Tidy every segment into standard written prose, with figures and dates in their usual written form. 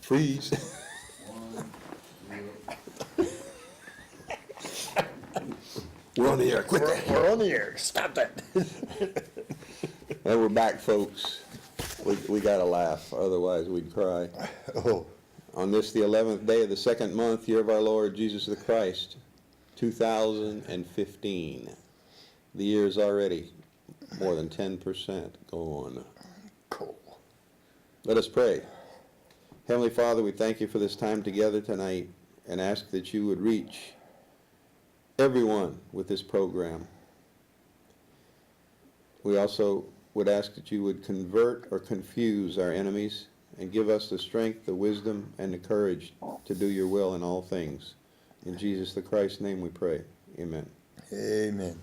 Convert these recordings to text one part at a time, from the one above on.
Freeze. We're on the air, quit that. We're on the air, stop that. And we're back, folks. We gotta laugh, otherwise we'd cry. Oh, On this, the 11th day of the second month, year of our Lord Jesus the Christ, 2015. The year is already more than 10% gone. cool. Let us pray. Heavenly Father, we thank you for this time together tonight and ask that you would reach everyone with this program. We also would ask that you would convert or confuse our enemies and give us the strength, the wisdom, and the courage to do your will in all things. In Jesus the Christ's name we pray. Amen. Amen.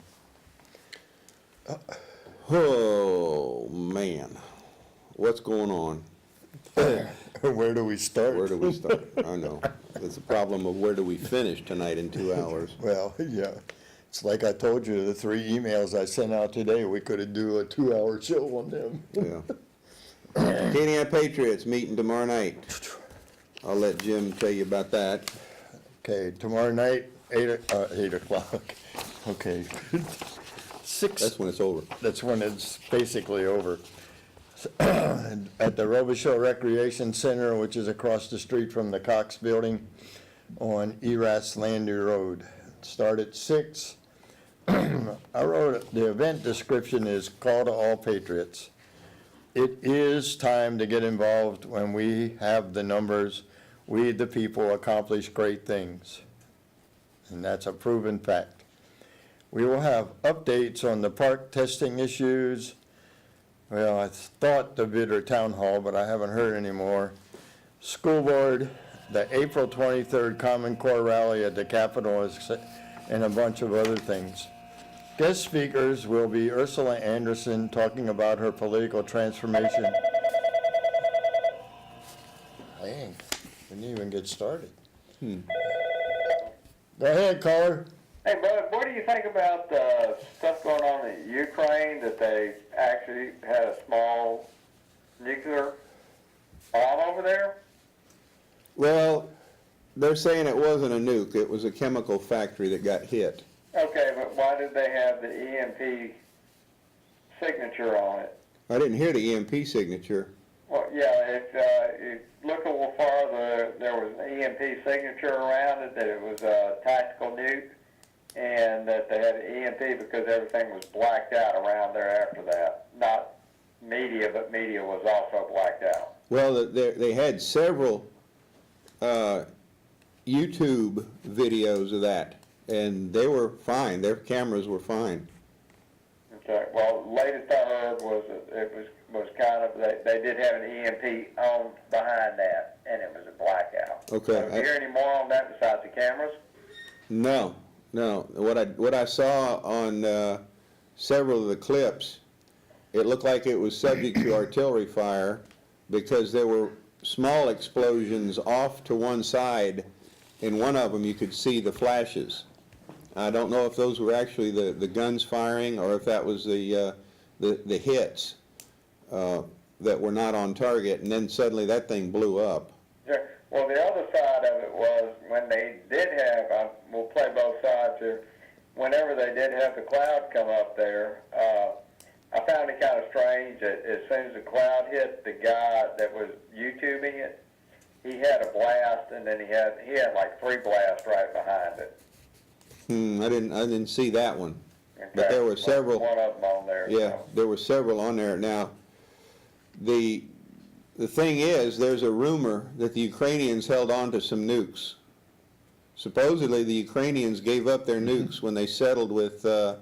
Oh, man. What's going on? Where do we start? Where do we start? I know. It's a problem of where do we finish tonight in 2 hours? Well, yeah. It's like I told you, the 3 emails I sent out today, we could have do a 2-hour show on them. Yeah. Kenny Patriots meeting tomorrow night. I'll let Jim tell you about that. Okay, tomorrow night, 8 o'clock. Okay. 6. That's when it's over. That's when it's basically over. At the Robichaux Recreation Center, which is across the street from the Cox building on Eras Landy Road. Start at 6. I wrote, the event description is Call to All Patriots. It is time to get involved. When we have the numbers, we the people accomplish great things. And that's a proven fact. We will have updates on the park testing issues. Well, I thought the Vidra Town Hall, but I haven't heard any more. School Board, the April 23rd Common Core Rally at the Capitol, and a bunch of other things. Guest speakers will be Ursula Anderson talking about her political transformation. Dang, didn't even get started. Go ahead, caller. Hey, Bud, what do you think about the stuff going on in Ukraine, that they actually had a small nuclear bomb over there? Well, they're saying it wasn't a nuke. It was a chemical factory that got hit. Okay, but why did they have the EMP signature on it? I didn't hear the EMP signature. Well, yeah, you look a little farther, there was an EMP signature around it, that it was a tactical nuke, and that they had an EMP because everything was blacked out around there after that. Not media, but media was also blacked out. Well, they had several YouTube videos of that, and they were fine. Their cameras were fine. Okay, well, the latest I heard was that it was kind of, they did have an EMP on behind that, and it was a blackout. Okay. So, do you hear any more on that besides the cameras? No. What I saw on several of the clips, it looked like it was subject to artillery fire because there were small explosions off to one side. In one of them, you could see the flashes. I don't know if those were actually the guns firing or if that was the hits that were not on target, and then suddenly that thing blew up. Yeah. Well, the other side of it was when they did have, we'll play both sides here, whenever they did have the cloud come up there, I found it kind of strange that as soon as the cloud hit, the guy that was YouTubing it, he had a blast, and then he had like 3 blasts right behind it. I didn't see that one. Okay. But there were several. One of them on there. Yeah, So. there were several on there. Now, the thing is, there's a rumor that the Ukrainians held on to some nukes. Supposedly, the Ukrainians gave up their nukes when they settled with the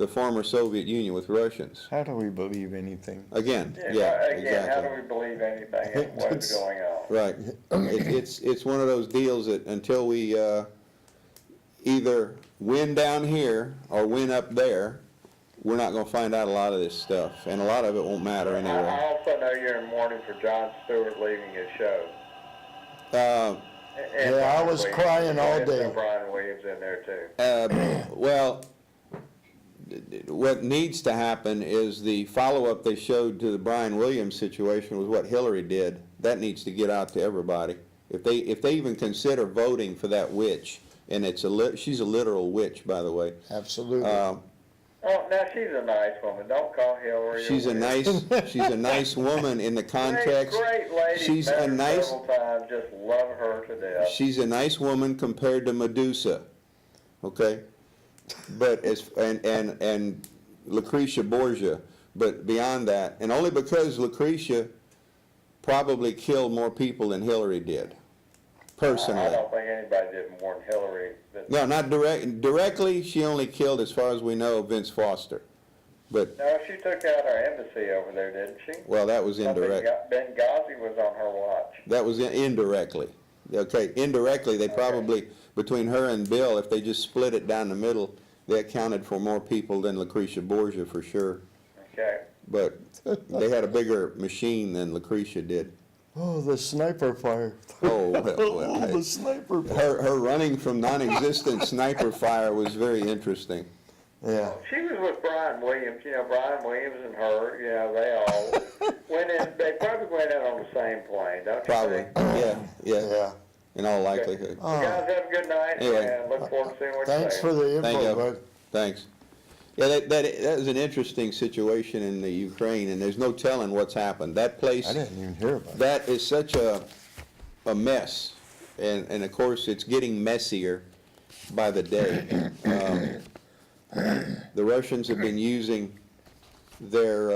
former Soviet Union, with Russians. How do we believe anything? Again, Again, exactly. how do we believe anything and what's going on? Right. It's one of those deals that until we either win down here or win up there, we're not going to find out a lot of this stuff, and a lot of it won't matter anyway. I also know you're in mourning for John Stewart leaving his show. And Yeah, I was crying all day. Brian Williams in there too. Well, what needs to happen is the follow-up they showed to the Brian Williams situation was what Hillary did. that needs to get out to everybody. If they even consider voting for that witch, and she's a literal witch, by the way. Absolutely. Oh, now she's a nice woman. Don't call Hillary. She's a nice woman in the context. Great lady. She's Met a her nice. several times. Just love her to death. She's a nice woman compared to Medusa, okay? But and Lucretia Borgia, but beyond that, and only because Lucretia probably killed more people than Hillary did, personally. I don't think anybody did more than Hillary. No, not directly. She only killed, as far as we know, Vince Foster. But No, she took out our embassy over there, didn't she? well, that was indirect. Benghazi was on her watch. That was indirectly. Okay, indirectly, they probably, between her and Bill, if they just split it down the middle, they accounted for more people than Lucretia Borgia for sure. Okay. But they had a bigger machine than Lucretia did. Oh, the sniper fire. Oh, well, Oh, hey. the sniper fire. Her running from non-existent sniper fire was very interesting. Yeah. She was with Brian Williams. You know, Brian Williams and her, you know, they all went in. They probably went in on the same plane, don't you Probably, think? yeah, Yeah. in all likelihood. You guys have a good night, Anyway. and look forward to seeing what Thanks you for say. the Thank you. info, bud. Thanks. Yeah, that was an interesting situation in the Ukraine, and there's no telling what's happened. That place, I didn't even hear about it. that is such a mess, and of course, it's getting messier by the day. The Russians have been using their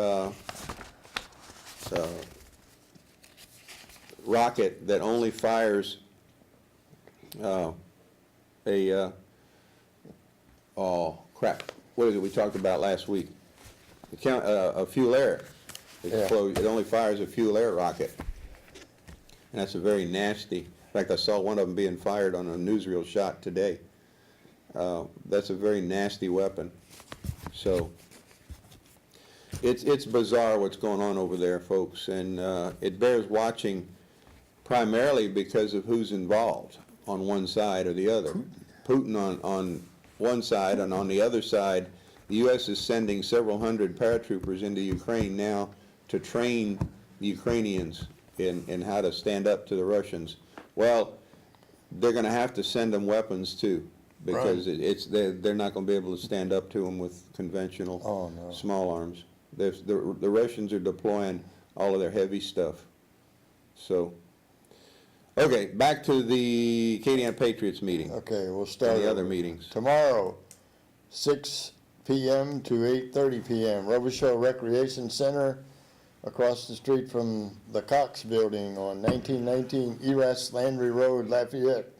rocket that only fires oh crap, what is it we talked about last week? A fuel air. Yeah. It only fires a fuel air rocket. And that's a very nasty, in fact, I saw one of them being fired on a newsreel shot today. That's a very nasty weapon. So it's bizarre what's going on over there, folks, and it bears watching primarily because of who's involved on one side or the other. Putin on one side, and on the other side, the U.S. is sending several hundred paratroopers into Ukraine now to train the Ukrainians in how to stand up to the Russians. Well, they're going to have to send them weapons too, because they're not going to be able to stand up to them with conventional small arms. The Russians are deploying all of their heavy stuff. So, okay, back to the Acadiana Patriots meeting. Okay, we'll start. And the other meetings. Tomorrow, 6 p.m. to 8:30 p.m., Robichaux Recreation Center, across the street from the Cox Building on 1919 Erast Landry Road, Lafayette.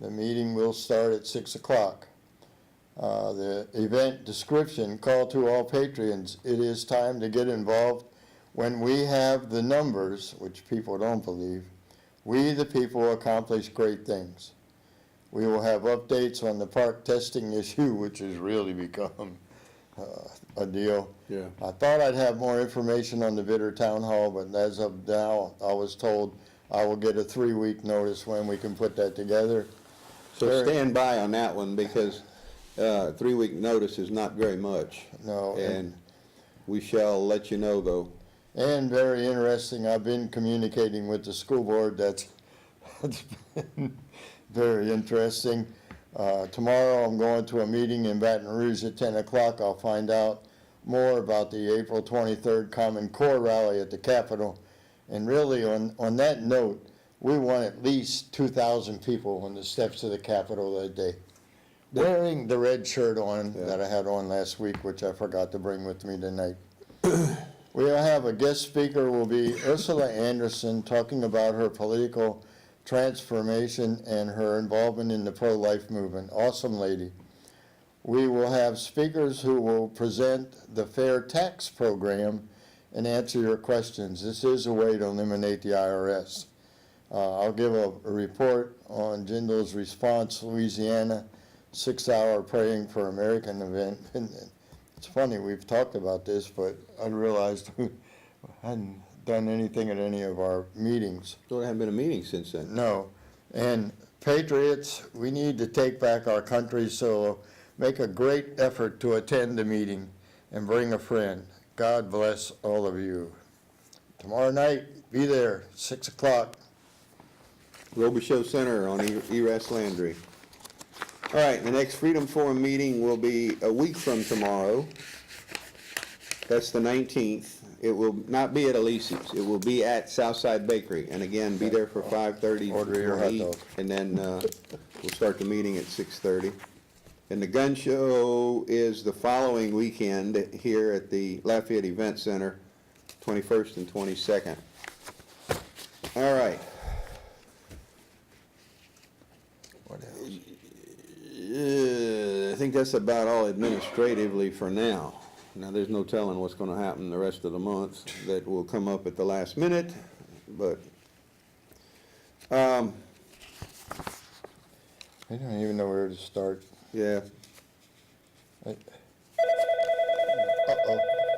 The meeting will start at 6 o'clock. The event description: call to all patrons. It is time to get involved. When we have the numbers, which people don't believe, we the people accomplish great things. We will have updates on the park testing issue, which has really become a deal. Yeah. I thought I'd have more information on the Vitter Town Hall, but as of now, I was told I will get a 3-week notice when we can put that together. So stand by on that one, because 3-week notice is not very much. No. And we shall let you know, though. And very interesting, I've been communicating with the school board. That's been very interesting. Tomorrow I'm going to a meeting in Baton Rouge at 10 o'clock. I'll find out more about the April 23rd Common Core rally at the Capitol. And really, on that note, we want at least 2,000 people on the steps of the Capitol that day, wearing the red shirt on that I had on last week, which I forgot to bring with me tonight. We'll have a guest speaker, will be Ursula Anderson, talking about her political transformation and her involvement in the pro-life movement. Awesome lady. We will have speakers who will present the fair tax program and answer your questions. This is a way to eliminate the IRS. I'll give a report on Jindal's Response Louisiana 6-hour Praying for American event. And it's funny, we've talked about this, but I realized we hadn't done anything at any of our meetings. So there hasn't been a meeting since then. No. And patriots, we need to take back our country, so make a great effort to attend the meeting and bring a friend. God bless all of you. Tomorrow night, be there, 6 o'clock. Robichaux Center on Eras Landry. All right, the next Freedom Forum meeting will be a week from tomorrow. That's the 19th. It will not be at Elise's. It will be at Southside Bakery. And again, be there for 5:30. Order your hot dog. And then we'll start the meeting at 6:30. And the gun show is the following weekend here at the Lafayette Event Center, 21st and 22nd. All right. What else? I think that's about all administratively for now. Now, there's no telling what's gonna happen the rest of the month that will come up at the last minute, but, I don't even know where to start. yeah. Uh-oh,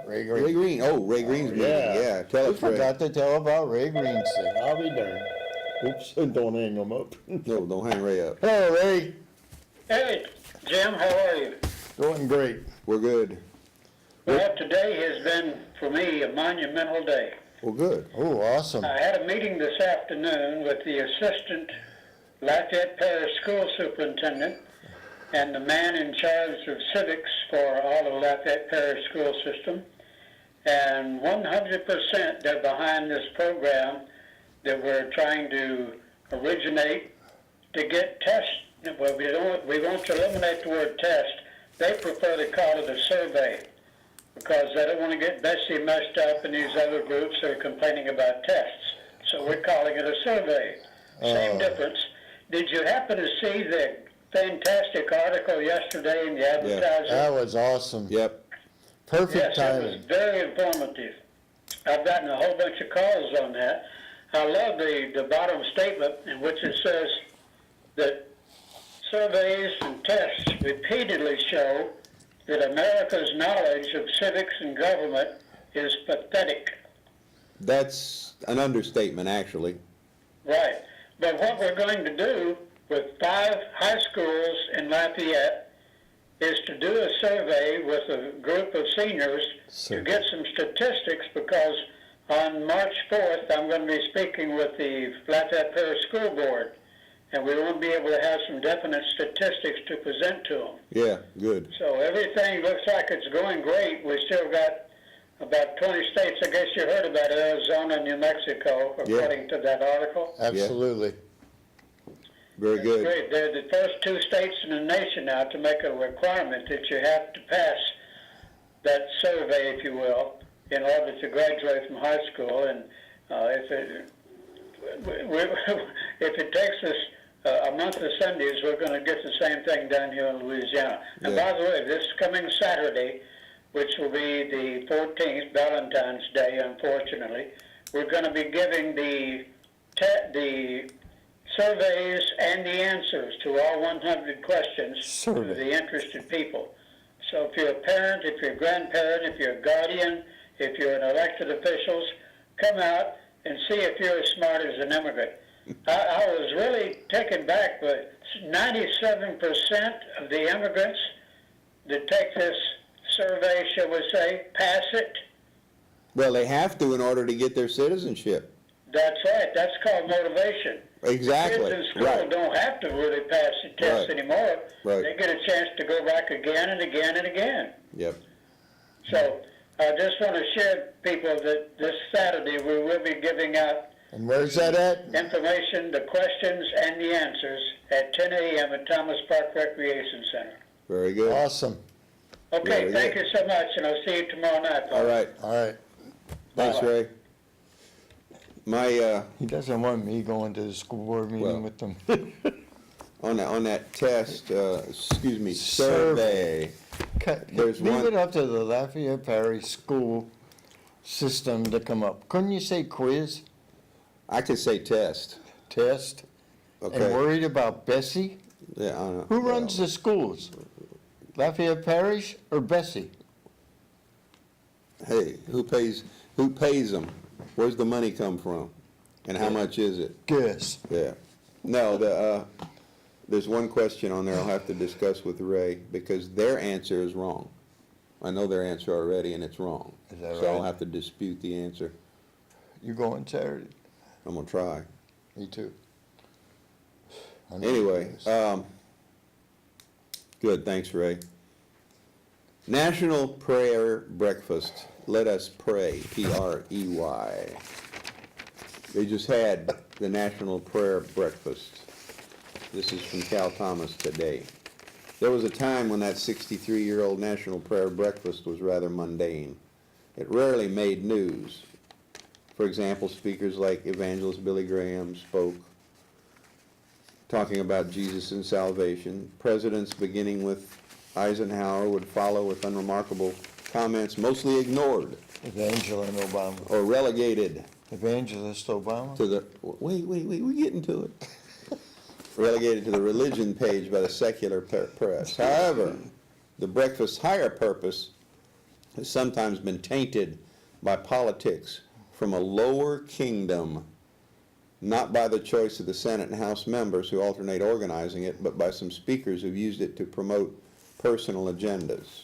Ray Green. Ray Green, Ray Green's meeting, yeah, tell We us, Ray. forgot to tell about Ray Green's thing. I'll be darned. Oops, don't hang him up. No, don't hang Ray up. Hello, Ray. Hey, Jim, how are you? Doing great. We're good. Well, today has been, for me, a monumental day. Well, good. Oh, awesome. I had a meeting this afternoon with the Assistant Lafayette Parish School Superintendent and the man in charge of civics for all of Lafayette Parish School System. And 100% they're behind this program that we're trying to originate to get tests. Well, we want to eliminate the word test. They prefer to call it a survey because they don't want to get Bessie messed up and these other groups that are complaining about tests. So we're calling it a survey. Same difference. Did you happen to see the fantastic article yesterday in the Advertiser? That was awesome. Yep, Perfect Yes, it timing. was very informative. I've gotten a whole bunch of calls on that. I love the bottom statement in which it says that surveys and tests repeatedly show that America's knowledge of civics and government is pathetic. that's an understatement, actually. Right. But what we're going to do with 5 high schools in Lafayette is to do a survey with a group of seniors to get some statistics, because on March 4th, I'm going to be speaking with the Lafayette Parish School Board, and we want to be able to have some definite statistics to present to them. Yeah, good. So everything looks like it's going great. We still got about 20 states. I guess you heard about Arizona, New Mexico, according to that article. Absolutely. Very good. Great. They're the first 2 states in the nation now to make a requirement that you have to pass that survey, if you will, in order to graduate from high school. And if it takes us a month of Sundays, we're going to get the same thing done here in Louisiana. And by the way, this coming Saturday, which will be the 14th, Valentine's Day, unfortunately, we're going to be giving the surveys and the answers to all 100 questions to the interested people. So if you're a parent, if you're a grandparent, if you're a guardian, if you're an elected officials, come out and see if you're as smart as an immigrant. I was really taken back, but 97% of the immigrants that take this survey, shall we say, pass it. Well, they have to in order to get their citizenship. That's right. That's called motivation. Exactly. Kids in school Right. don't have to really pass the test Right. anymore. Right. They get a chance to go back again and again and again. Yep. So I just want to share people that this Saturday we will be giving out And where's that at? information, the questions and the answers at 10 a.m. at Thomas Park Recreation Center. Very good. Awesome. Okay, Very thank good. you so much, and I'll see you tomorrow night. All right. All right. Thanks, Bye-bye. Ray. My, He doesn't want me going to the school board Well. meeting with them. on that test, survey, There's Leave one- it up to the Lafayette Parish school system to come up. Couldn't you say quiz, I could say test, test? And okay? worried about Bessie? Yeah, I don't know. Who runs the schools? Lafayette Parish or Bessie? Hey, who pays them? Where's the money come from? And how much is it? Guess. Yeah. No, there's one question on there I'll have to discuss with Ray, because their answer is wrong. I know their answer already, and it's wrong. Is that So I'll right? have to dispute the answer. You going Saturday? I'm gonna try. Me too. I know Anyway, it is. good, thanks, Ray. National Prayer Breakfast. Let us pray, P-R-E-Y. They just had the National Prayer Breakfast. This is from Cal Thomas today. There was a time when that 63-year-old National Prayer Breakfast was rather mundane. It rarely made news. For example, speakers like evangelist Billy Graham spoke, talking about Jesus and salvation. Presidents, beginning with Eisenhower, would follow with unremarkable comments, mostly ignored Evangelist Obama. or relegated Evangelist Obama? to the, wait, we're getting to it. Relegated to the religion page by the secular press. However, the breakfast's higher purpose has sometimes been tainted by politics from a lower kingdom, not by the choice of the Senate and House members who alternate organizing it, but by some speakers who've used it to promote personal agendas.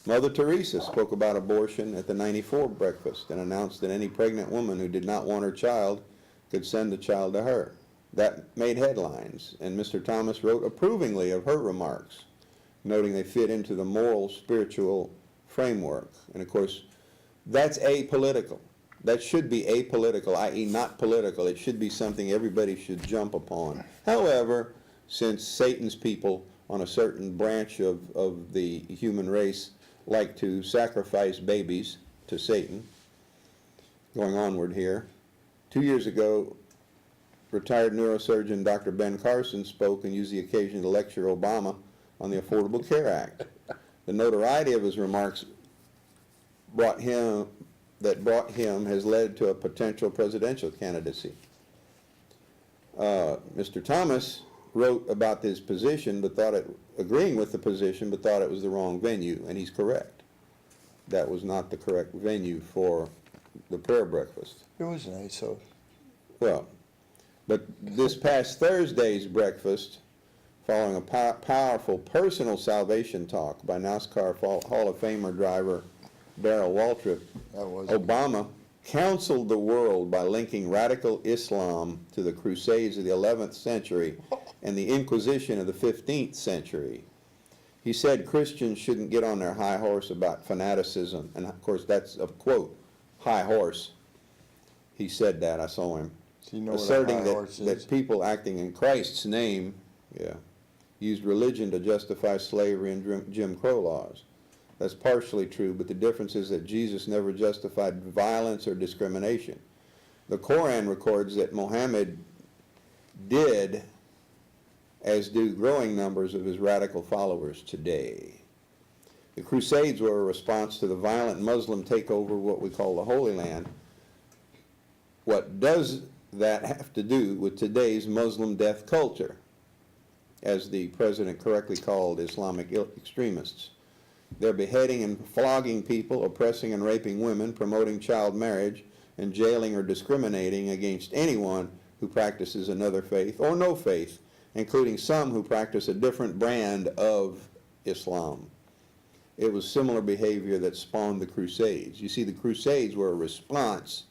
Mother Teresa spoke about abortion at the 94 breakfast and announced that any pregnant woman who did not want her child could send the child to her. That made headlines, and Mr. Thomas wrote approvingly of her remarks, noting they fit into the moral, spiritual framework. And of course, that's apolitical. That should be apolitical, i.e. not political. It should be something everybody should jump upon. However, since Satan's people on a certain branch of the human race like to sacrifice babies to Satan, going onward here, 2 years ago, retired neurosurgeon Dr. Ben Carson spoke and used the occasion to lecture Obama on the Affordable Care Act. The notoriety of his remarks brought him has led to a potential presidential candidacy. Mr. Thomas wrote about his position, but agreeing with the position, but thought it was the wrong venue, and he's correct. That was not the correct venue for the prayer breakfast. It was nice, so. Well, but this past Thursday's breakfast, following a powerful personal salvation talk by NASCAR Hall of Famer driver Darrell Waltrip, That was Obama counseled the world by linking radical Islam to the Crusades of the 11th century and the Inquisition of the 15th century. He said Christians shouldn't get on their high horse about fanaticism, and of course that's a quote, high horse. He said that, I saw him. So you know what a Asserting high horse is? that people acting in Christ's name, used religion to justify slavery and Jim Crow laws. That's partially true, but the difference is that Jesus never justified violence or discrimination. The Quran records that Muhammad did, as do growing numbers of his radical followers today. The Crusades were a response to the violent Muslim takeover of what we call the Holy Land. What does that have to do with today's Muslim death culture, as the president correctly called Islamic extremists? They're beheading and flogging people, oppressing and raping women, promoting child marriage, and jailing or discriminating against anyone who practices another faith or no faith, including some who practice a different brand of Islam. It was similar behavior that spawned the Crusades. You see, the Crusades were a response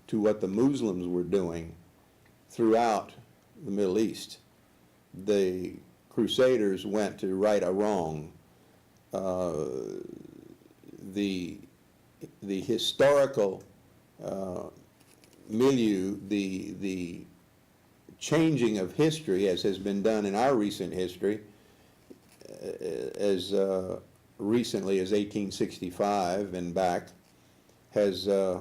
to what the Muslims were doing throughout the Middle East. The Crusaders went to right a wrong. The historical milieu, the changing of history, as has been done in our recent history, as recently as 1865 and back, is a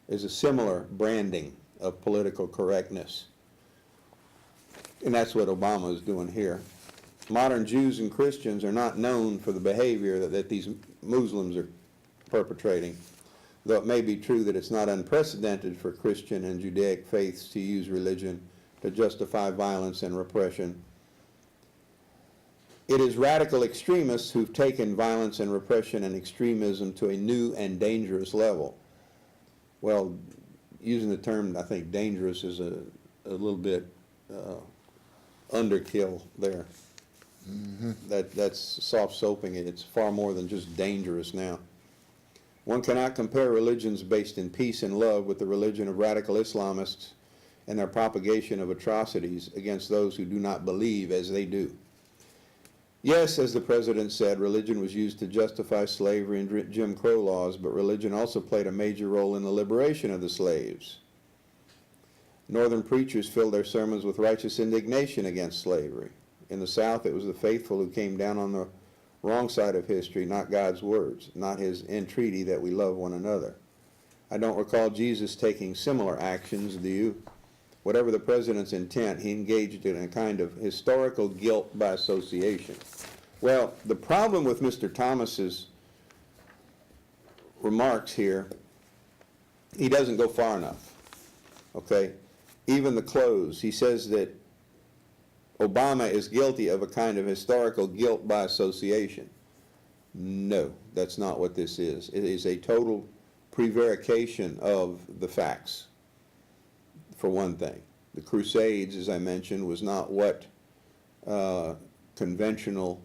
similar branding of political correctness. And that's what Obama is doing here. Modern Jews and Christians are not known for the behavior that these Muslims are perpetrating, though it may be true that it's not unprecedented for Christian and Judaic faiths to use religion to justify violence and repression. It is radical extremists who've taken violence and repression and extremism to a new and dangerous level. Well, using the term, I think, dangerous is a little bit underkill there. That's soft soaping it. It's far more than just dangerous now. One cannot compare religions based in peace and love with the religion of radical Islamists and their propagation of atrocities against those who do not believe as they do. Yes, as the president said, religion was used to justify slavery and Jim Crow laws, but religion also played a major role in the liberation of the slaves. Northern preachers filled their sermons with righteous indignation against slavery. In the South, it was the faithful who came down on the wrong side of history, not God's words, not his entreaty that we love one another. I don't recall Jesus taking similar actions, do you? Whatever the president's intent, he engaged in a kind of historical guilt by association. Well, the problem with Mr. Thomas's remarks here, he doesn't go far enough, okay? Even the close, he says that Obama is guilty of a kind of historical guilt by association. No, that's not what this is. It is a total prevarication of the facts. For one thing, the Crusades, as I mentioned, was not what conventional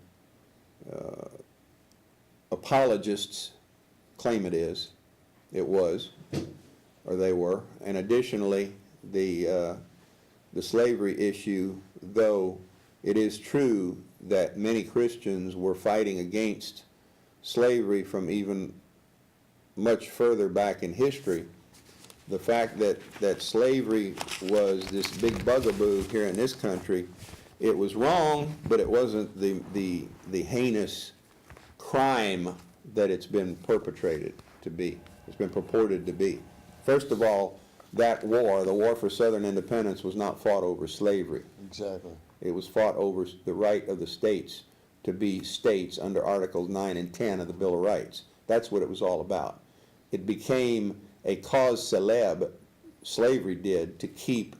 apologists claim it is. It was, or they were. And additionally, the slavery issue, though it is true that many Christians were fighting against slavery from much further back in history, the fact that slavery was this big bugaboo here in this country, it was wrong, but it wasn't the heinous crime that it's been perpetrated to be. It's been purported to be. First of all, that war, the war for Southern independence, was not fought over slavery. Exactly. It was fought over the right of the states to be states under Articles 9 and 10 of the Bill of Rights. That's what it was all about. It became a cause célèbre, slavery did, to keep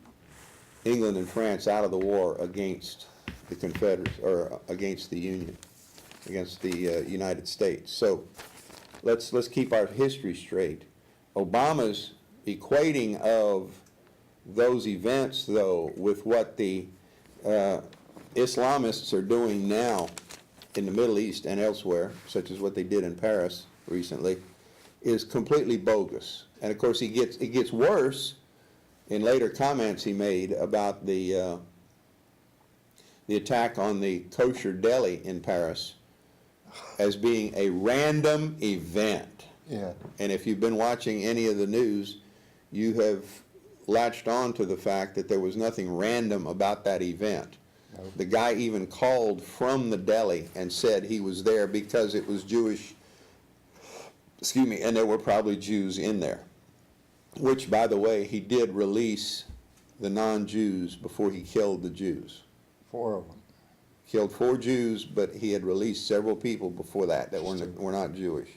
England and France out of the war against the Confederates, or against the Union, against the United States. So let's keep our history straight. Obama's equating of those events, though, with what the Islamists are doing now in the Middle East and elsewhere, such as what they did in Paris recently, is completely bogus. And of course, it gets worse in later comments he made about the attack on the kosher deli in Paris as being a random event. Yeah. And if you've been watching any of the news, you have latched on to the fact that there was nothing random about that event. Nope. The guy even called from the deli and said he was there because it was Jewish, and there were probably Jews in there. Which, by the way, he did release the non-Jews before he killed the Jews. 4 of them. Killed 4 Jews, but he had released several people before that were not Jewish.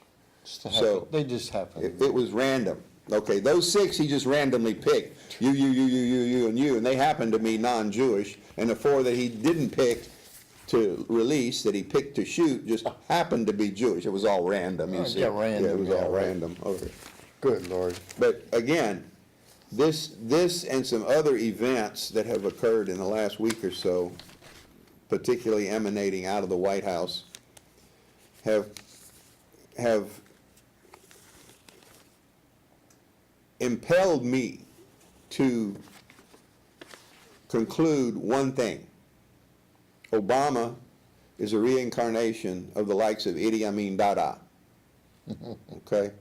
So they just happened. It was random. Okay, those 6 he just randomly picked. You, and you, and they happened to be non-Jewish. And the 4 that he didn't pick to release, that he picked to shoot, just happened to be Jewish. It was all random, you see. Yeah, random. Yeah, it was all right. random. Okay. Good Lord. But again, this and some other events that have occurred in the last week or so, particularly emanating out of the White House, have impelled me to conclude one thing. Obama is a reincarnation of the likes of Idi Amin Dada. Okay?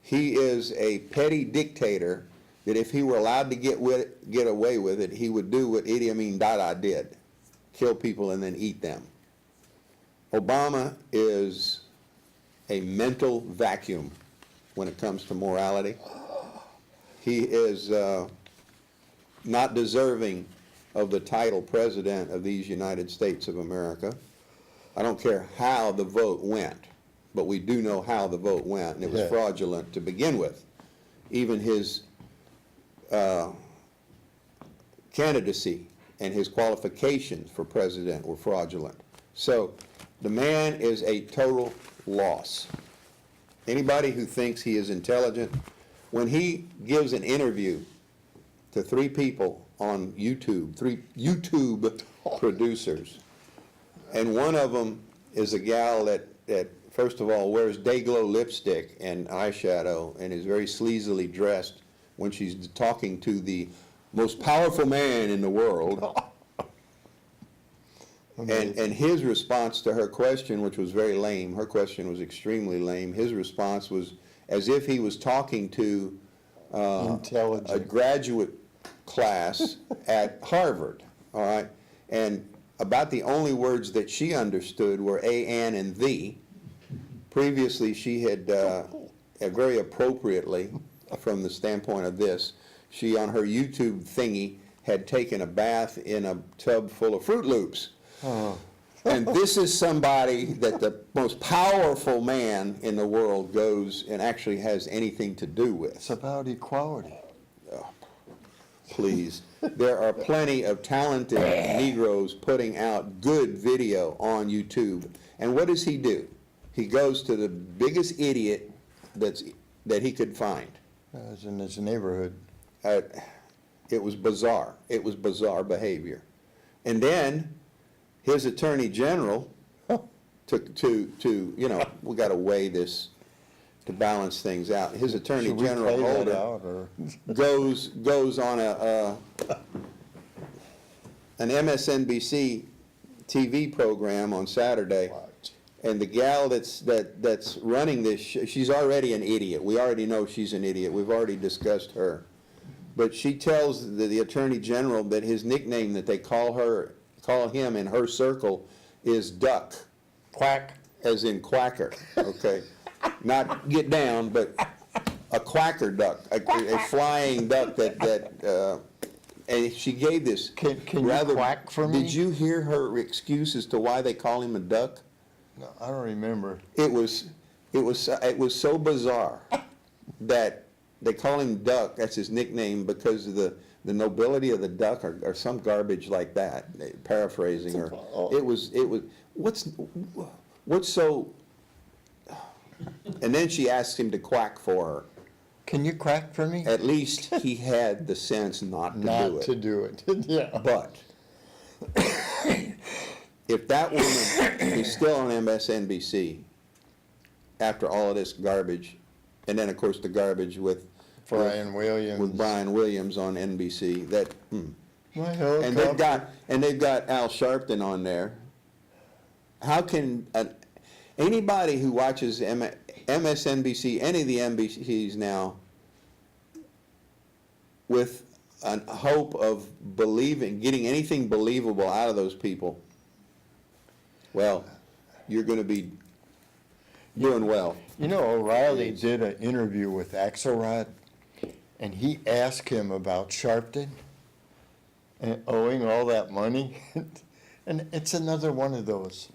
He is a petty dictator that if he were allowed to get away with it, he would do what Idi Amin Dada did, kill people and then eat them. Obama is a mental vacuum when it comes to morality. He is not deserving of the title President of these United States of America. I don't care how the vote went, but we do know how the vote went, and it was fraudulent to begin with. Even his candidacy and his qualifications for president were fraudulent. So the man is a total loss. Anybody who thinks he is intelligent, when he gives an interview to 3 people on YouTube, 3 YouTube producers, and one of them is a gal that first of all, wears day-glow lipstick and eyeshadow and is very sleazily dressed when she's talking to the most powerful man in the world. And his response to her question, which was very lame, her question was extremely lame, his response was as if he was talking to a graduate class at Harvard, all right? And about the only words that she understood were a, an, and the. Previously, she had, very appropriately, from the standpoint of this, she, on her YouTube thingy, had taken a bath in a tub full of Fruit Loops. Oh. And this is somebody that the most powerful man in the world goes and actually has anything to do with. It's about equality. Oh, please. There are plenty of talented Negroes putting out good video on YouTube. And what does he do? He goes to the biggest idiot that he could find. As in his neighborhood. It was bizarre. It was bizarre behavior. And then his attorney general to you know, we got to weigh this to balance things out. His attorney general Holder goes on an MSNBC TV program on Saturday, and the gal that's running this, she's already an idiot. We already know she's an idiot. We've already discussed her, but she tells the attorney general that his nickname that they call him in her circle is Duck. Quack. As in quacker, okay? Not get down, but a quacker duck, a flying duck and she gave this Can you quack for me? Did you hear her excuse as to why they call him a duck? No, I don't remember. It was so bizarre that they call him Duck, that's his nickname, because of the nobility of the duck or some garbage like that, paraphrasing her. It was, what's so, and then she asked him to quack for her. Can you quack for me? At least he had the sense not to do it. Not to do it, yeah. But if that woman is still on MSNBC after all of this garbage, and then of course the garbage with Brian Williams on NBC, and they've got Al Sharpton on there. How can anybody who watches MSNBC, any of the NBCs now, with a hope of getting anything believable out of those people, well, you're going to be doing well. You know, O'Reilly did an interview with Axelrod, and he asked him about Sharpton and owing all that money. And it's another one of those.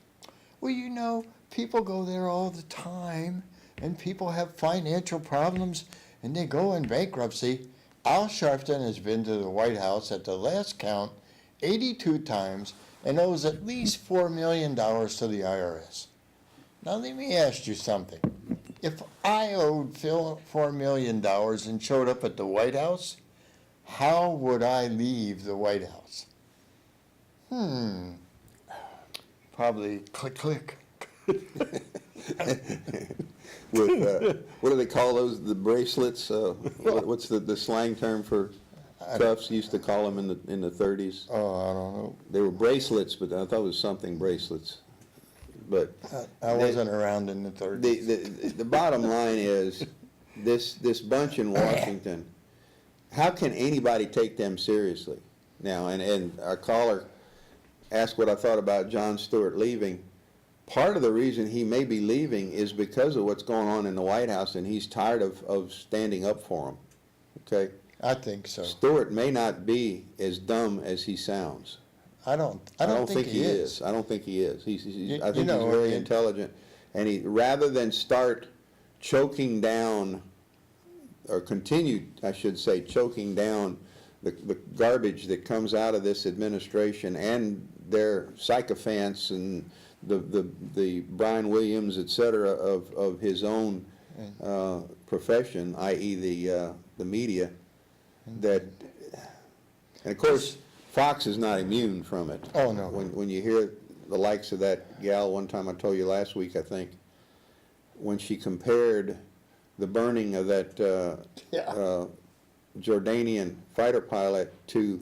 Well, you know, people go there all the time, and people have financial problems, and they go in bankruptcy. Al Sharpton has been to the White House at the last count 82 times and owes at least $4 million to the IRS. Now, let me ask you something. If I owed Phil $4 million and showed up at the White House, how would I leave the White House? Probably click, click. With, what do they call those, the bracelets? What's the slang term for cuffs? Used to call them in the 30s. Oh, I don't know. They were bracelets, but I thought it was something bracelets. But I wasn't around in the 30s. The bottom line is, this bunch in Washington, how can anybody take them seriously? Now, and our caller asked what I thought about Jon Stewart leaving. Part of the reason he may be leaving is because of what's going on in the White House, and he's tired of standing up for them, okay? I think so. Stewart may not be as dumb as he sounds. I don't think he is. I don't think he is. I think he's very intelligent, and rather than start choking down, or continue, I should say, choking down the garbage that comes out of this administration and their sycophants and the Brian Williams, et cetera, of his own profession, i.e. the media, that, and of course, Fox is not immune from it. Oh, no. When you hear the likes of that gal, one time I told you last week, I think, when she compared the burning of that Jordanian fighter pilot to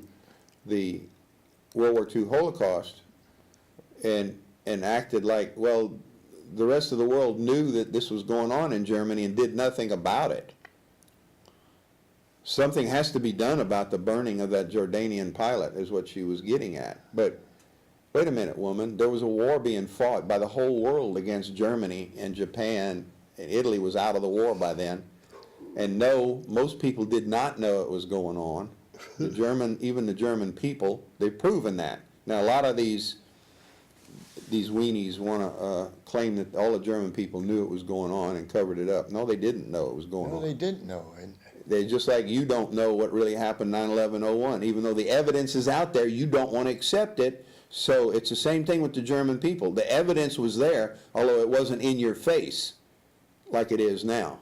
the World War II Holocaust, and acted like, well, the rest of the world knew that this was going on in Germany and did nothing about it. Something has to be done about the burning of that Jordanian pilot, is what she was getting at. But wait a minute, woman, there was a war being fought by the whole world against Germany and Japan, and Italy was out of the war by then. And no, most people did not know it was going on. Even the German people, they've proven that. Now, a lot of these weenies want to claim that all the German people knew it was going on and covered it up. No, they didn't know it was going on. No, they didn't know. And They just like you don't know what really happened 9/11/01. Even though the evidence is out there, you don't want to accept it. So it's the same thing with the German people. The evidence was there, although it wasn't in your face like it is now.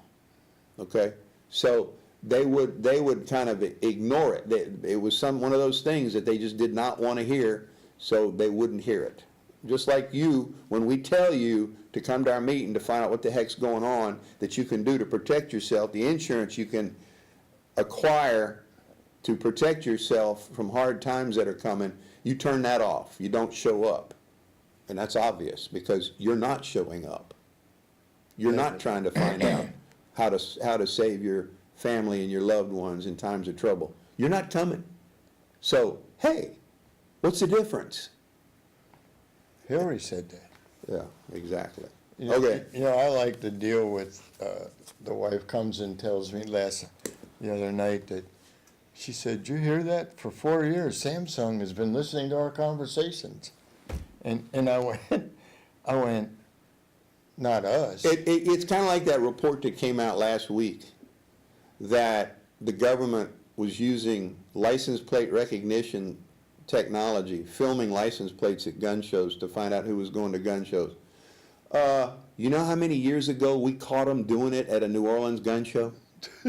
Okay? So they would kind of ignore it. It was one of those things that they just did not want to hear, so they wouldn't hear it. Just like you, when we tell you to come to our meeting to find out what the heck's going on that you can do to protect yourself, the insurance you can acquire to protect yourself from hard times that are coming, you turn that off. You don't show up. And that's obvious because you're not showing up. You're not trying to find out how to save your family and your loved ones in times of trouble. You're not coming. So, hey, what's the difference? Hillary said that. Yeah, exactly. You know, Okay. You know, I like to deal with, the wife comes and tells me the other night that, she said, "Did you hear that? For 4 years, Samsung has been listening to our conversations." And I went, not us. It's kind of like that report that came out last week that the government was using license plate recognition technology, filming license plates at gun shows to find out who was going to gun shows. You know how many years ago we caught them doing it at a New Orleans gun show?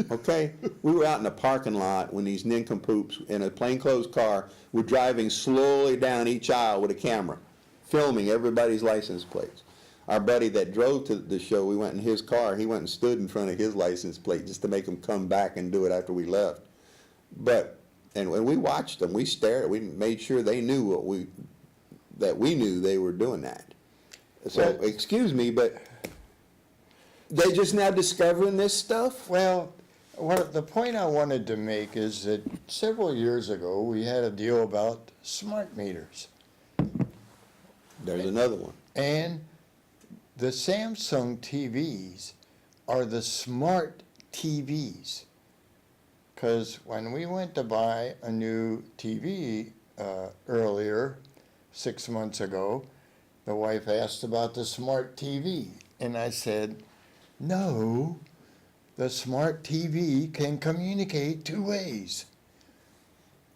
Okay? We were out in the parking lot when these nincompoops in a plainclothes car were driving slowly down each aisle with a camera, filming everybody's license plates. Our buddy that drove to the show, we went in his car, he went and stood in front of his license plate just to make him come back and do it after we left. And when we watched them, we stared, we made sure they knew that we knew they were doing that. So, excuse me, but they just now discovering this stuff? Well, the point I wanted to make is that several years ago, we had a deal about smart meters. There's another one. And the Samsung TVs are the smart TVs. Because when we went to buy a new TV earlier, 6 months ago, the wife asked about the smart TV. And I said, no, the smart TV can communicate 2 ways.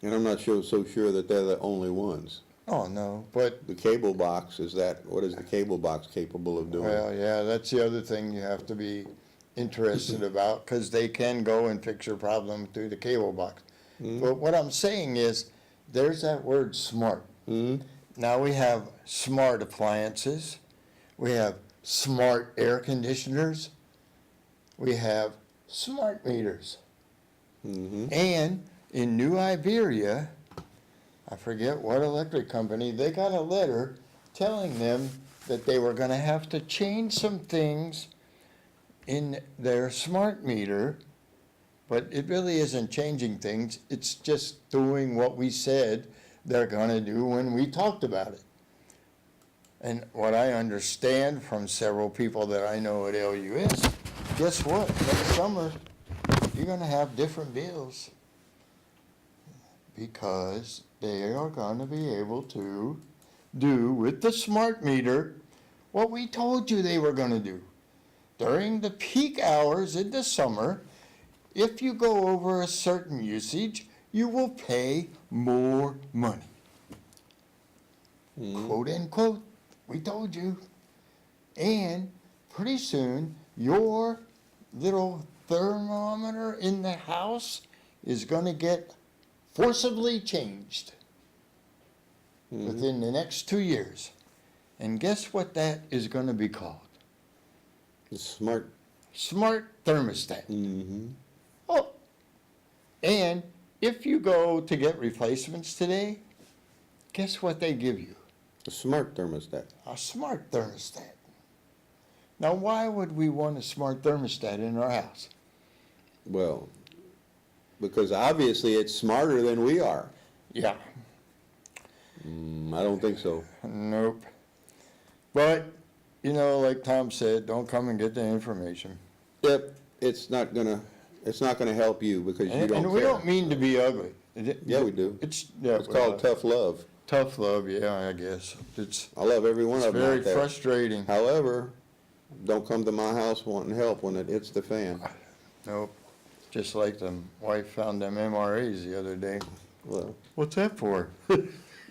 And I'm not so sure that they're the only ones. Oh, no, but, The cable box, what is the cable box capable of doing? well, yeah, that's the other thing you have to be interested about, because they can go and fix your problem through the cable box. But what I'm saying is, there's that word smart. Now we have smart appliances, we have smart air conditioners, we have smart meters. And in New Iberia, I forget what electric company, they got a letter telling them that they were gonna have to change some things in their smart meter, but it really isn't changing things, it's just doing what we said they're gonna do when we talked about it. And what I understand from several people that I know at LUS, guess what? Next summer, you're gonna have different bills. Because they are gonna be able to do with the smart meter what we told you they were gonna do. During the peak hours in the summer, if you go over a certain usage, you will pay more money. Quote unquote, we told you. And pretty soon, your little thermometer in the house is gonna get forcibly changed within the next 2 years. And guess what that is gonna be called? Smart. Smart thermostat. Mm-hmm. Oh, and if you go to get replacements today, guess what they give you? A smart thermostat. A smart thermostat. Now, why would we want a smart thermostat in our house? Well, because obviously it's smarter than we are. Yeah. I don't think so. Nope. But, you know, like Tom said, don't come and get the information. Yep, it's not gonna help you because you don't care. And we don't mean to be ugly. Yeah, we do. It's called tough love. tough love. Yeah, I guess I love every one it's of them very out there. frustrating. However, don't come to my house wanting help when it hits the fan. Nope. Just like the wife found them MRAs the other day. Well, What's that for?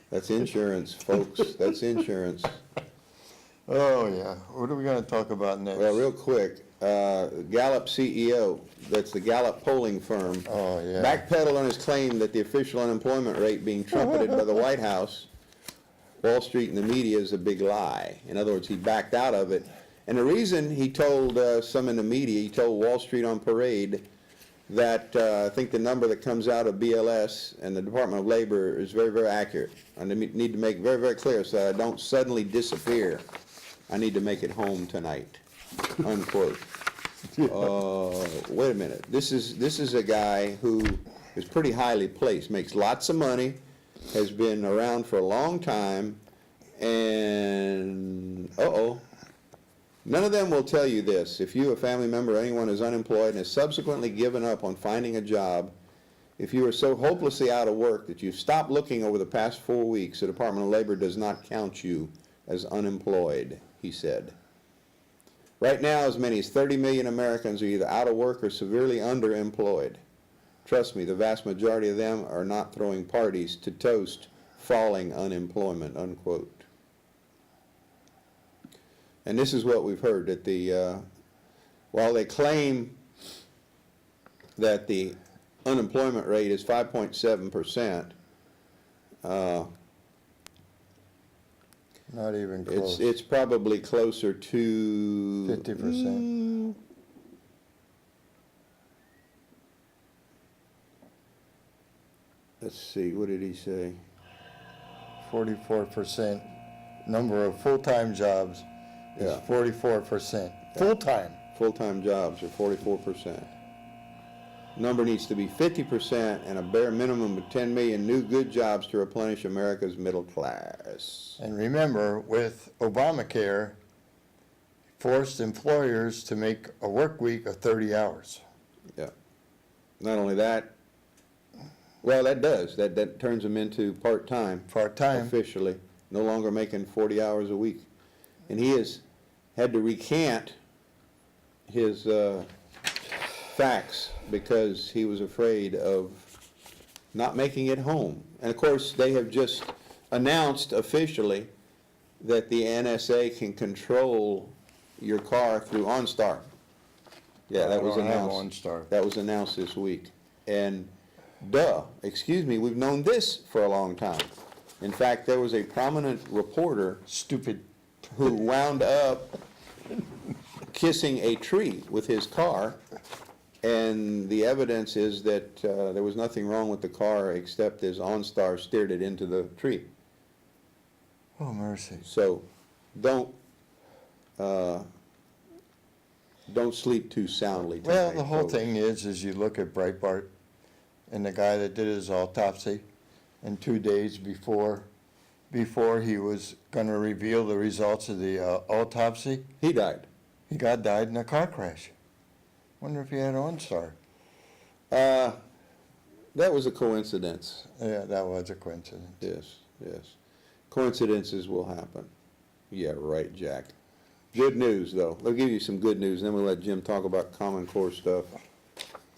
that's insurance, folks. That's insurance. Oh yeah. What are we going to talk about next? Well, real quick, Gallup CEO, that's the Gallup polling firm, Oh yeah. backpedaled on his claim that the official unemployment rate being trumpeted by the White House, Wall Street, and the media is a big lie. In other words, he backed out of it. And the reason he told some in the media, he told Wall Street on Parade that I think the number that comes out of BLS and the Department of Labor is very, very accurate. I need to make very, very clear so that I don't suddenly disappear. I need to make it home tonight, unquote. Wait a minute. This is a guy who is pretty highly placed, makes lots of money, has been around for a long time, and none of them will tell you this. If you, a family member, or anyone is unemployed and has subsequently given up on finding a job, if you are so hopelessly out of work that you've stopped looking over the past 4 weeks, the Department of Labor does not count you as unemployed, he said. Right now, as many as 30 million Americans are either out of work or severely underemployed. Trust me, the vast majority of them are not throwing parties to toast falling unemployment, unquote. And this is what we've heard, that while they claim that the unemployment rate is 5.7%, Not even close. it's probably closer to 50%. Let's see, what did he say? 44% number of full-time jobs is Yeah. 44%. Full-time. Full-time jobs are 44%. Number needs to be 50% and a bare minimum of 10 million new good jobs to replenish America's middle class. And remember, with Obamacare, forced employers to make a work week of 30 hours. Yeah. Not only that, well, that does. That turns them into part-time. Part-time. Officially. No longer making 40 hours a week. And he has had to recant his facts because he was afraid of not making it home. And of course, they have just announced officially that the NSA can control your car through OnStar. Yeah, that was announced. That was announced this week. And excuse me, we've known this for a long time. In fact, there was a prominent reporter Stupid. who wound up kissing a tree with his car, and the evidence is that there was nothing wrong with the car except as OnStar steered it into the tree. Oh, mercy. So don't sleep too soundly tonight, Well, the whole folks. thing is you look at Breitbart and the guy that did his autopsy, and 2 days before he was going to reveal the results of the autopsy, He died. he died in a car crash. Wonder if he had OnStar. That was a coincidence. Yeah, that was a coincidence. Yes, yes. Coincidences will happen. Yeah, right, Jack. Good news, though. I'll give you some good news, and then we'll let Jim talk about Common Core stuff,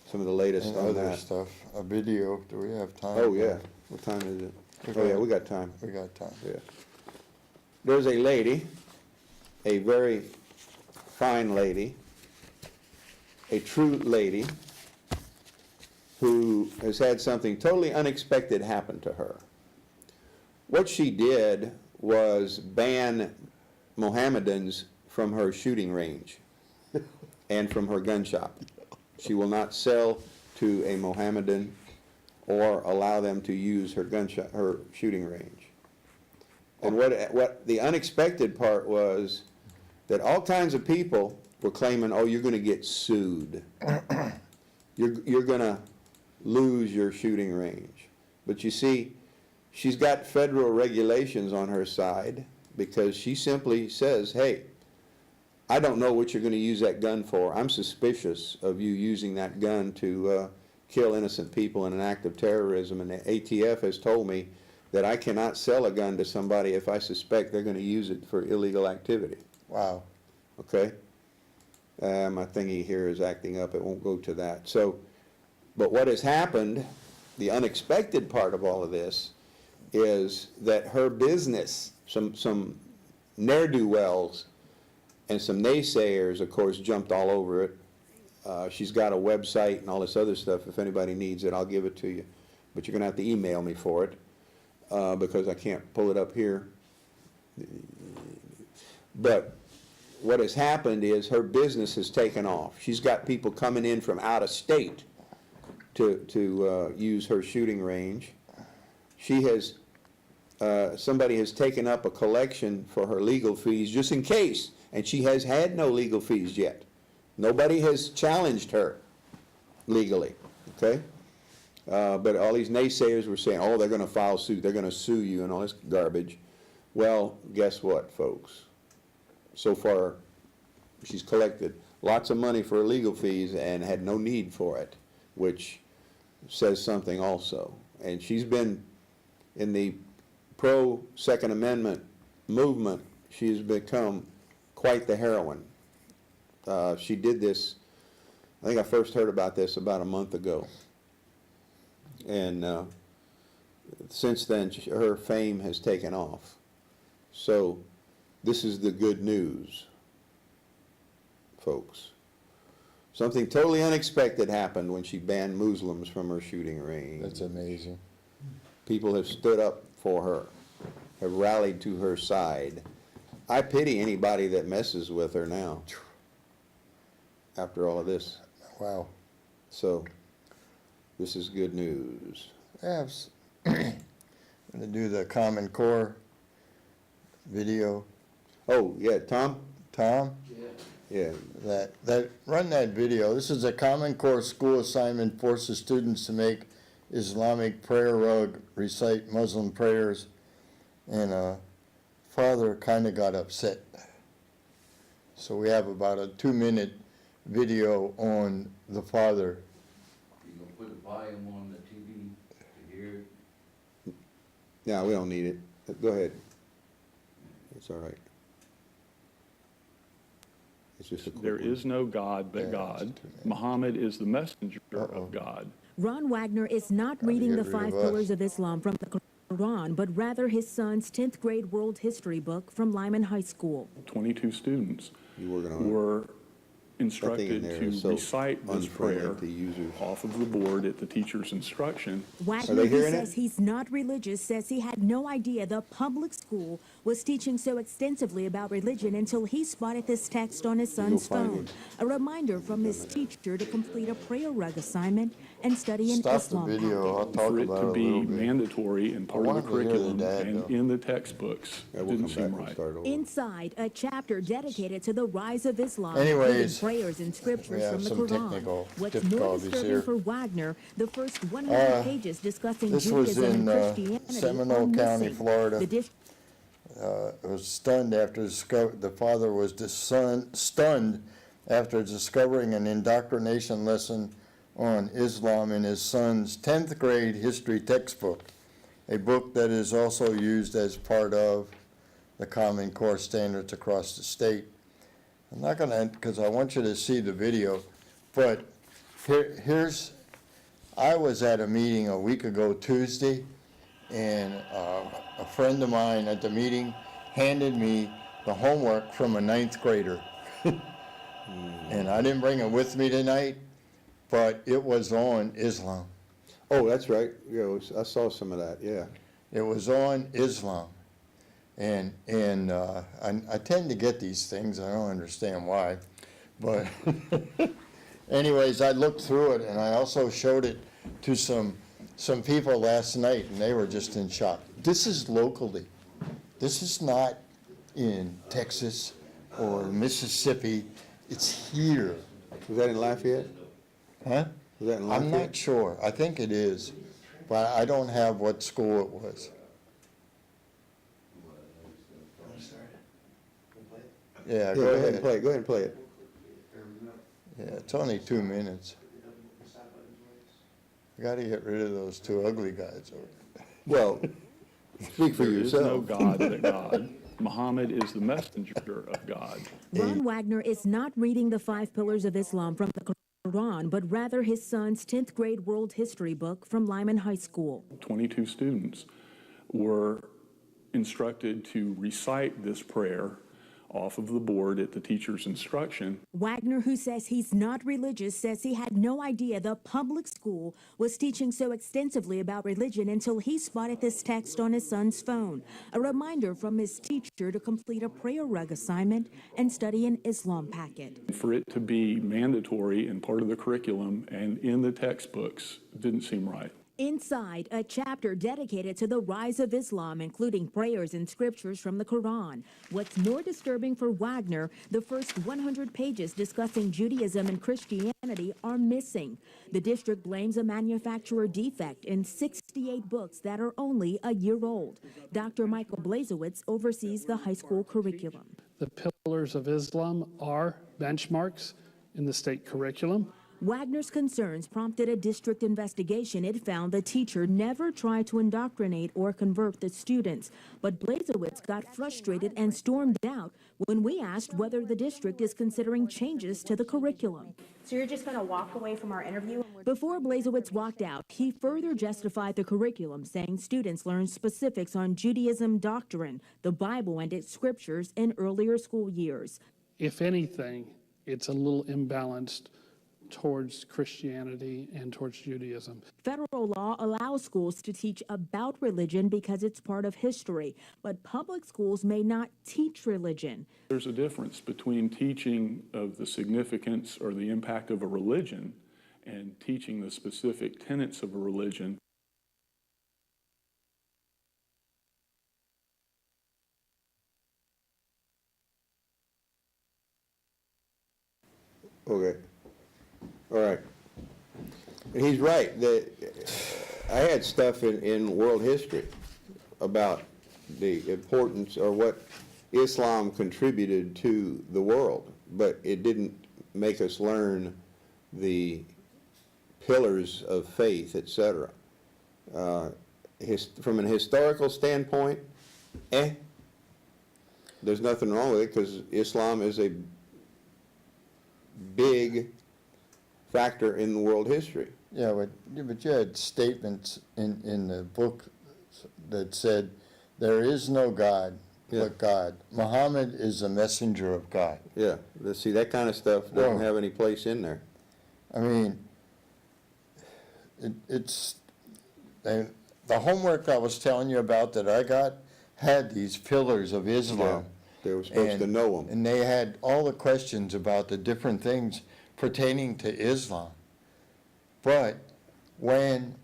some of the latest And on other that. stuff. A video. Do we have time? Oh, yeah. What time is it? Oh, yeah, we got time. We got time. Yeah. There's a lady, a very fine lady, a true lady, who has had something totally unexpected happen to her. What she did was ban Mohammedans from her shooting range. and from her gun shop. She will not sell to a Mohammedan or allow them to use her her shooting range. And what the unexpected part was that all kinds of people were claiming, oh, you're gonna get sued. You're gonna lose your shooting range. But you see, she's got federal regulations on her side because she simply says, hey, I don't know what you're gonna use that gun for. I'm suspicious of you using that gun to kill innocent people in an act of terrorism, and the ATF has told me that I cannot sell a gun to somebody if I suspect they're gonna use it for illegal activity. Wow. Okay? My thingy here is acting up, it won't go to that. So, but what has happened, the unexpected part of all of this, is that her business, some ne'er-do-wells and some naysayers, of course, jumped all over it. She's got a website and all this other stuff. If anybody needs it, I'll give it to you. But you're gonna have to email me for it, because I can't pull it up here. But what has happened is her business has taken off. She's got people coming in from out of state to use her shooting range. She has, somebody has taken up a collection for her legal fees just in case, and she has had no legal fees yet. Nobody has challenged her legally, okay? But all these naysayers were saying, oh, they're gonna file suit, they're gonna sue you and all this garbage. Well, guess what, folks? So far, she's collected lots of money for her legal fees and had no need for it, which says something also. And she's been in the pro-Second Amendment movement. She's become quite the heroine. She did this, I think I first heard about this about a month ago. And since then, her fame has taken off. So this is the good news, folks. Something totally unexpected happened when she banned Muslims from her shooting range. That's amazing. People have stood up for her, have rallied to her side. I pity anybody that messes with her now, after all of this. Wow. So, this is good news. Yes. I'm gonna do the Common Core video. Oh, yeah, Tom? Tom, Yeah, run that video. This is a Common Core school assignment, forces students to make Islamic prayer rug, recite Muslim prayers, and father kind of got upset. So we have about a 2-minute video on the father. You gonna put the volume on the TV to hear it? no, we don't need it. Go ahead. It's all right. It's just a quick There one. is no God but Yeah, God. it's too many. Muhammad is the messenger Uh-oh. of God. Ron Wagner is not reading get the rid of 5 us. pillars of Islam from the Quran, but rather his son's 10th grade world history book from Lyman High School. 22 students You working on it? were That thing in instructed there to is so recite this unfriendly prayer to users. off of the board at the teacher's instruction. Wagner, they who hearing says it? he's not religious, says he had no idea the public school was teaching so extensively about religion until he spotted this text on his son's find phone. it. A reminder from his teacher to complete a prayer rug assignment and study an Stop the Islam video, I'll package. talk For it about it to a be little bit. mandatory and part of the wanted to hear the curriculum dad, and though. in the textbooks Yeah, we'll didn't come seem back and right. start over. Inside, a chapter dedicated to the rise of Islam, Anyways, including prayers and scriptures we have from the some Quran. technical What's more difficulties disturbing here. for Wagner, the first 100 pages discussing this was Judaism in, and Christianity Seminole are County, missing. Florida. The dish- Was stunned after the father was stunned after discovering an indoctrination lesson on Islam in his son's 10th grade history textbook, a book that is also used as part of the Common Core standards across the state. I'm not gonna, because I want you to see the video, but I was at a meeting a week ago Tuesday, and a friend of mine at the meeting handed me the homework from a 9th grader. And I didn't bring it with me tonight, but it was on Islam. Oh, that's right. Yeah, I saw some of that, yeah. It was on Islam. And I tend to get these things, I don't understand why. But anyways, I looked through it, and I also showed it to some people last night, and they were just in shock. This is locally. This is not in Texas or Mississippi. It's here. Was that in Lafayette? Huh? Was that in I'm Lafayette? not sure. I think it is, but I don't have what school it was. Yeah, Yeah, go ahead. Go ahead and play it. Yeah, it's only 2 minutes. I gotta get rid of those two ugly guys over there. Well, speak for There is no yourself. God but God. Muhammad is the messenger of God. Ron Wagner is not reading the 5 pillars of Islam from the Quran, but rather his son's 10th grade world history book from Lyman High School. 22 students were instructed to recite this prayer off of the board at the teacher's instruction. Wagner, who says he's not religious, says he had no idea the public school was teaching so extensively about religion until he spotted this text on his son's phone. A reminder from his teacher to complete a prayer rug assignment and study an Islam packet. For it to be mandatory and part of the curriculum and in the textbooks didn't seem right. Inside, a chapter dedicated to the rise of Islam, including prayers and scriptures from the Quran. What's more disturbing for Wagner, the first 100 pages discussing Judaism and Christianity are missing. The district blames a manufacturer defect in 68 books that are only a year old. Dr. Michael Blazowitz oversees the high school curriculum. The pillars of Islam are benchmarks in the state curriculum. Wagner's concerns prompted a district investigation. It found the teacher never tried to indoctrinate or convert the students. But Blazowitz got frustrated and stormed out when we asked whether the district is considering changes to the curriculum. So you're just going to walk away from our interview? Before Blazowitz walked out, he further justified the curriculum, saying students learn specifics on Judaism doctrine, the Bible and its scriptures in earlier school years. If anything, it's a little imbalanced towards Christianity and towards Judaism. Federal law allows schools to teach about religion because it's part of history, but public schools may not teach religion. There's a difference between teaching of the significance or the impact of a religion and teaching the specific tenets of a religion. Okay. All right. And he's right. I had stuff in world history about the importance or what Islam contributed to the world, but it didn't make us learn the pillars of faith, etc. From an historical standpoint, there's nothing wrong with it because Islam is a big factor in world history. Yeah, but you had statements in the book that said, there is no God but God. Muhammad is a messenger of God. Yeah, see, that kind of stuff doesn't have any place in there. I mean, the homework I was telling you about that I got had these pillars of Islam. They were supposed to know them. And they had all the questions about the different things pertaining to Islam. But when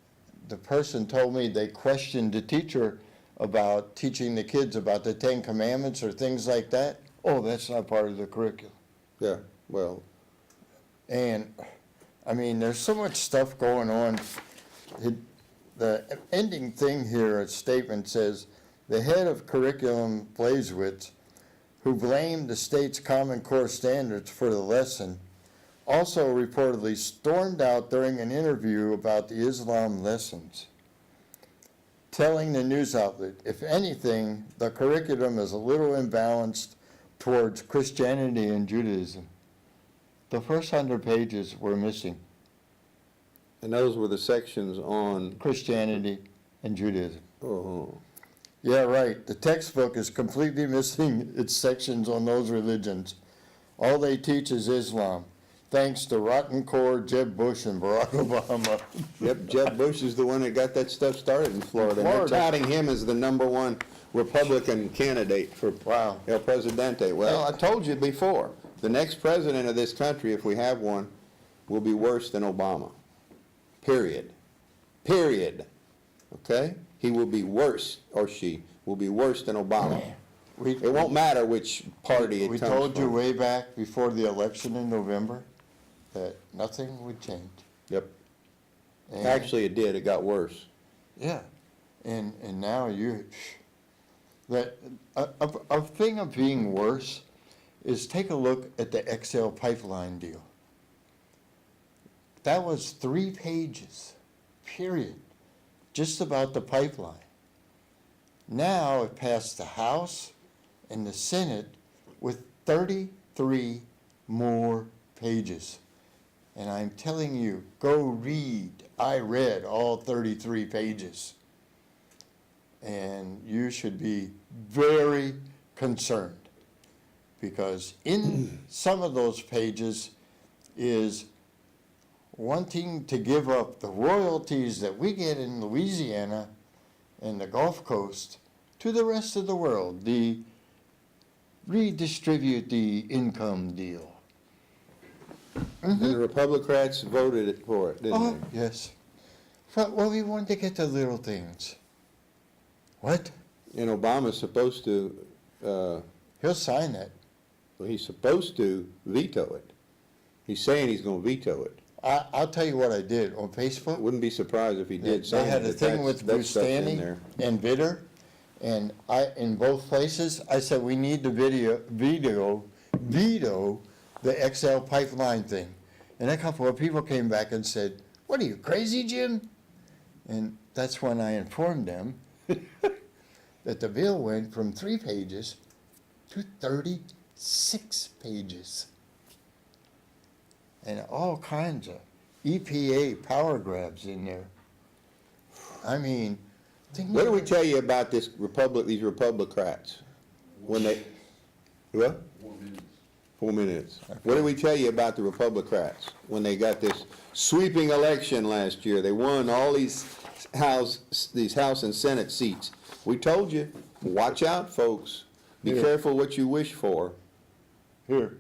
the person told me they questioned the teacher about teaching the kids about the 10 Commandments or things like that, oh, that's not part of the curriculum. Yeah, well, And, I mean, there's so much stuff going on. The ending thing here, a statement says, the head of curriculum, Blazowitz, who blamed the state's Common Core standards for the lesson, also reportedly stormed out during an interview about the Islam lessons, telling the news outlet, if anything, the curriculum is a little imbalanced towards Christianity and Judaism. The first 100 pages were missing. and those were the sections on, Christianity and Judaism. oh, Yeah, right. The textbook is completely missing its sections on those religions. All they teach is Islam, thanks to Rotten Core, Jeb Bush, and Barack Obama. yep, Jeb Bush is the one that got that stuff started in Florida. And they're touting him as the #1 Republican candidate for Wow. El Presidente. Well, I told you before, the next president of this country, if we have one, will be worse than Obama. Period. Period. Okay? He will be worse, or she will be worse than Obama. It won't matter which party it We comes told you from. way back before the election in November that nothing would change. Yep. And- Actually, it did. It got worse. Yeah, and now a thing of being worse is take a look at the XL pipeline deal. That was 3 pages, period, just about the pipeline. Now it passed the House and the Senate with 33 more pages. And I'm telling you, go read. I read all 33 pages. And you should be very concerned, because in some of those pages is wanting to give up the royalties that we get in Louisiana and the Gulf Coast to the rest of the world, the redistribute the income deal. And the Republicans voted for it, didn't Oh, they? yes. But, well, we wanted to get the little things. What? And Obama's supposed to, He'll sign that. he's supposed to veto it. He's saying he's gonna veto it. I'll tell you what I did on Facebook. Wouldn't be surprised if he did They sign it. had a but thing with that stuff's in Bustani there. and Vitter, and in both places, I said, we need to veto the XL pipeline thing. And a couple of people came back and said, what are you, crazy, Jim? And that's when I informed them that the bill went from 3 pages to 36 pages. And all kinds of EPA power grabs in there. I mean, things. What do we tell you about these Republicrats? When they, what? 4 minutes. 4 minutes. What did we tell you about the Republicrats when they got this sweeping election last year? They won all these House and Senate seats. We told you, watch out, folks. Be Yeah. careful what you wish for. Here,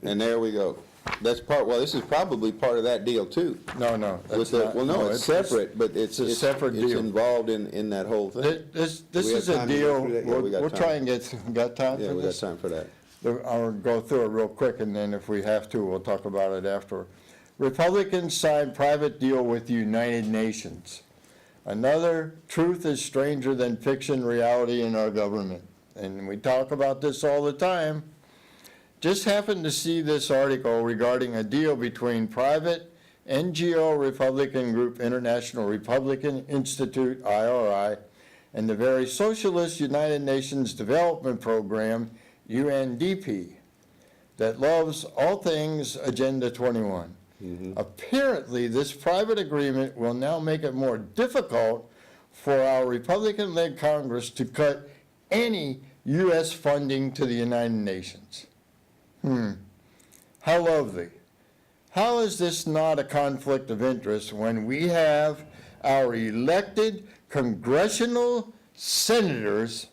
And there we go. That's well, this is probably part of that deal too. no, With that's the, not. well, no, it's separate, but it's a separate it's deal. involved in that whole thing. This Do we have is a time to go deal, through that? Yeah, we got we'll time. try and got time Yeah, for we got this? time for that. I'll go through it real quick, and then if we have to, we'll talk about it after. Republicans signed private deal with the United Nations. Another truth is stranger than fiction reality in our government. And we talk about this all the time. Just happened to see this article regarding a deal between private NGO Republican group International Republican Institute, IRI, and the very socialist United Nations Development Program, UNDP, that loves all things Agenda 21. Apparently, this private agreement will now make it more difficult for our Republican-led Congress to cut any U.S. funding to the United Nations. How lovely. How is this not a conflict of interest when we have our elected congressional senators,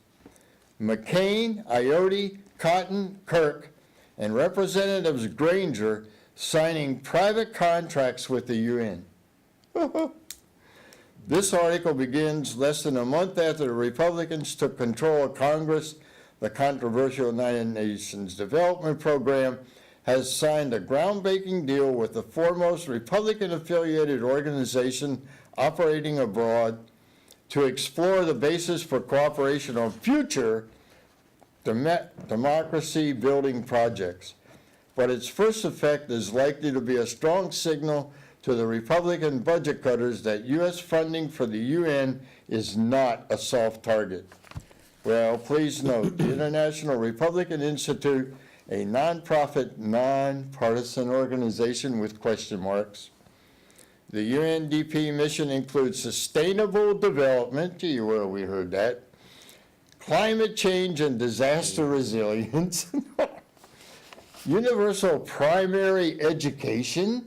McCain, Iotti, Cotton, Kirk, and Representatives Granger signing private contracts with the UN? This article begins less than a month after the Republicans took control of Congress. The controversial United Nations Development Program has signed a groundbreaking deal with the foremost Republican-affiliated organization operating abroad to explore the basis for cooperation on future democracy-building projects. But its first effect is likely to be a strong signal to the Republican budget cutters that U.S. funding for the UN is not a soft target. Well, please note, the International Republican Institute, a nonprofit, nonpartisan organization with question marks. The UNDP mission includes sustainable development, gee, well, we heard that, climate change and disaster resilience, universal primary education,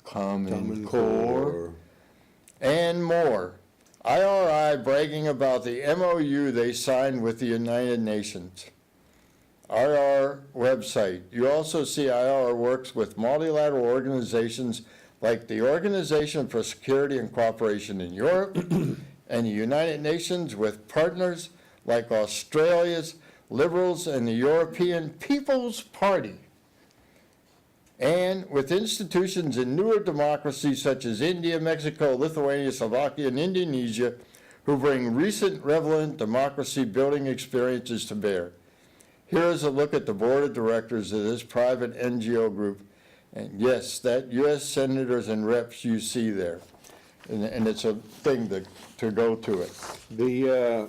Common Core, and more. IRI bragging about the MOU they signed with the United Nations. IR website. You also see IR works with multilateral organizations like the Organization for Security and Cooperation in Europe and the United Nations, with partners like Australia's Liberals and the European People's Party, and with institutions in newer democracies such as India, Mexico, Lithuania, Slovakia, and Indonesia, who bring recent relevant democracy building experiences to bear. Here is a look at the board of directors of this private NGO group. And yes, that U.S. senators and reps you see there. And it's a thing to go to it. The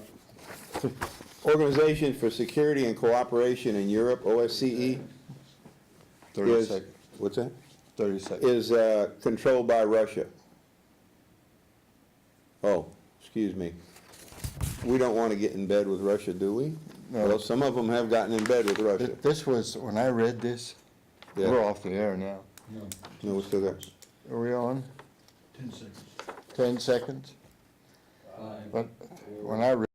Organization for Security and Cooperation in Europe, OSCE, 30 is, seconds. what's that? 30 seconds. Is controlled by Russia. Oh, excuse me. We don't want to get in bed with Russia, do we? No. Well, some of them have gotten in bed with Russia. This was, when I read this, Yeah. we're off the air now. No, we still got, Are we on? 10 seconds. 10 seconds? 5, But 4, when I read